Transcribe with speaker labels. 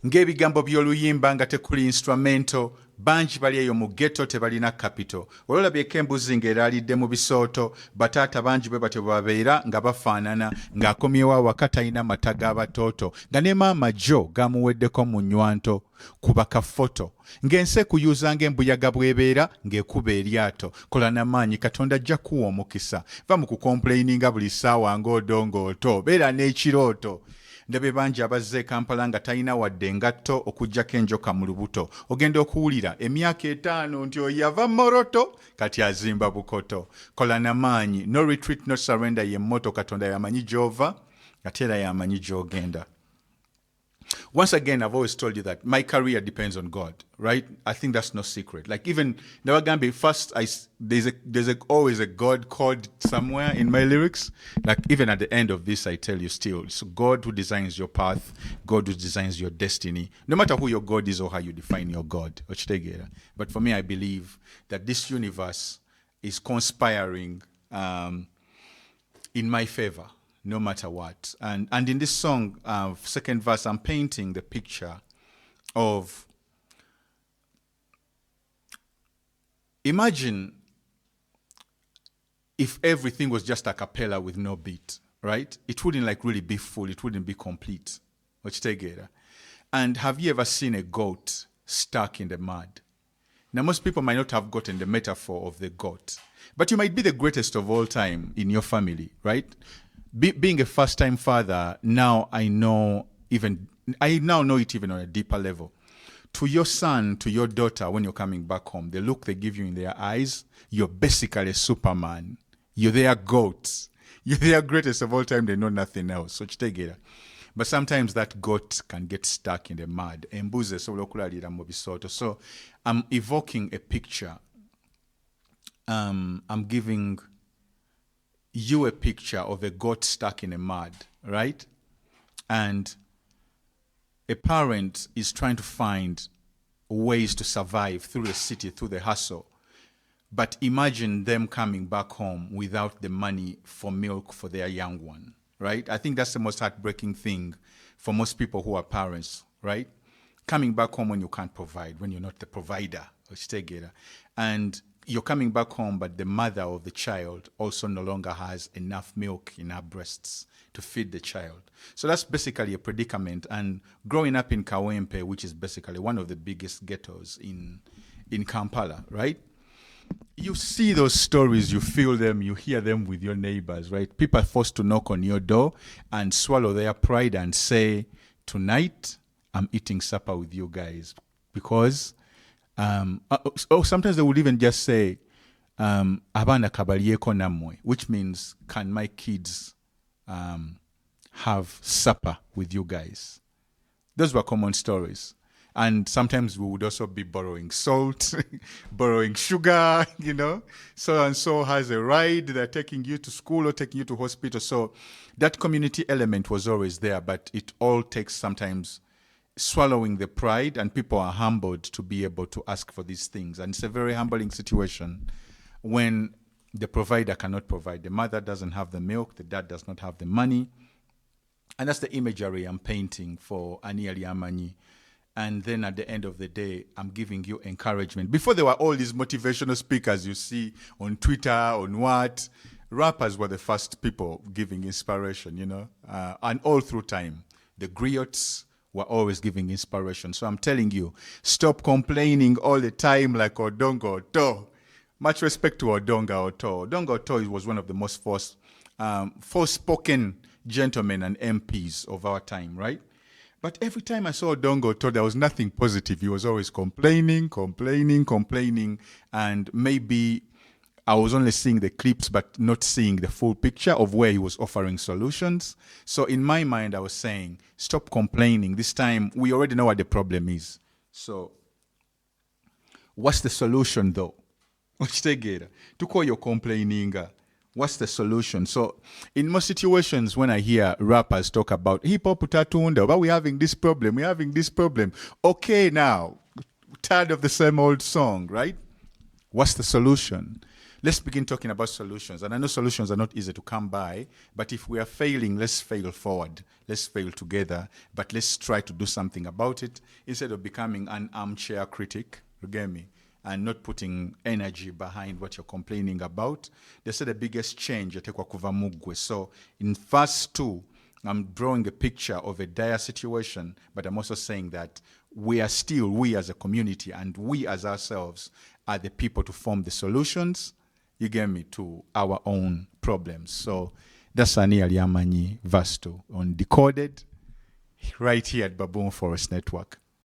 Speaker 1: ng'ebigambo by'oluyimba nga tekuli instrumento bangi bali eyo mu ghetto tebalina capital olwolabyeko embuzi ng'eraalidde mu bisooto bataata bangi bwe batyo babeera nga bafaanana ng'akomyewo awaka talina mata g'abatooto nga ne maama jo gamuweddeko mu nnywanto kuba kafoto ng'ensi ekuyuuza ng'embuyaga bw'ebeera ng'ekuba eryato kola n'amaanyi katonda ajja kuwa omukisa va mu kukomplaininga buli ssaawa ng'odongooto beera n'ekirooto ndabe bangi abazze Kampala nga talina wadde engatto okuggyako enjoka mu lubuto ogenda okuwulira emyaka 5 nti oyava moroto kati azimba bukoto kola n'amaanyi no retreat no surrender ye mmoto katonda yamanyi gy'ova ate era yamanyi gy'ogenda. Once again, I've always told you that my career depends on God, right? I think that's no secret. Like even Nawagambi, first, there's always a God code somewhere in my lyrics. Like even at the end of this, I tell you still, it's God who designs your path, God who designs your destiny, no matter who your God is or how you define your God. But for me, I believe that this universe is conspiring in my favor. No matter what. And in this song, second verse, I'm painting the picture of, imagine if everything was just a cappella with no beat, right? It wouldn't like really be full, it wouldn't be complete. And have you ever seen a goat stuck in the mud? Now, most people might not have gotten the metaphor of the goat, but you might be the greatest of all time in your family, right? Being a first-time father, now I now know it even on a deeper level. To your son, to your daughter, when you're coming back home, the look they give you in their eyes, you're basically Superman. You're their goat. You're their greatest of all time. They know nothing else. So but sometimes that goat can get stuck in the mud. So I'm evoking a picture. I'm giving you a picture of a goat stuck in a mud, right? And a parent is trying to find ways to survive through the city, through the hustle. But imagine them coming back home without the money for milk for their young one, right? I think that's the most heartbreaking thing for most people who are parents, right? Coming back home when you can't provide, when you're not the provider. And you're coming back home, but the mother of the child also no longer has enough milk in her breasts to feed the child. So that's basically a predicament. And growing up in Kawempe, which is basically one of the biggest ghettos in Kampala, right? You see those stories, you feel them, you hear them with your neighbors, right? People are forced to knock on your door and swallow their pride and say, tonight, I'm eating supper with you guys because sometimes they would even just say, abana kabaliyeko namwe, which means, can my kids have supper with you guys? Those were common stories. And sometimes we would also be borrowing salt, borrowing sugar, you know. So and so has a ride, they're taking you to school or taking you to hospital. So that community element was always there, but it all takes sometimes swallowing the pride, and people are humbled to be able to ask for these things. And it's a very humbling situation when the provider cannot provide. The mother doesn't have the milk, the dad does not have the money. And that's the imagery I'm painting for Aniali Amanyi. And then at the end of the day, I'm giving you encouragement. Before there were all these motivational speakers you see on Twitter, on what, rappers were the first people giving inspiration, you know, and all through time. The griots were always giving inspiration. So I'm telling you, stop complaining all the time like Odongo Oto. Much respect to Odonga Oto. Odonga Oto was one of the most forspoken gentlemen and MPs of our time, right? But every time I saw Odongo Oto, there was nothing positive. He was always complaining, and maybe I was only seeing the clips but not seeing the full picture of where he was offering solutions. So in my mind, I was saying, stop complaining. This time, we already know what the problem is. So what's the solution though? To call your complaining, what's the solution? So in most situations, when I hear rappers talk about hip-hop utatunda, but we're having this problem. Okay, now, tired of the same old song, right? What's the solution? let's begin talking about solutions. And I know solutions are not easy to come by, but if we are failing, let's fail forward. Let's fail together, but let's try to do something about it instead of becoming an armchair critic, you get me, and not putting energy behind what you're complaining about. They said the biggest change yatekwa kuva mugwe. So in verse 2, I'm drawing a picture of a dire situation, but I'm also saying that we as a community and we as ourselves are the people to form the solutions, you get me, to our own problems. So that's Ani Aliamanyi verse 2 on Decoded, right here at Baboon Forest Network.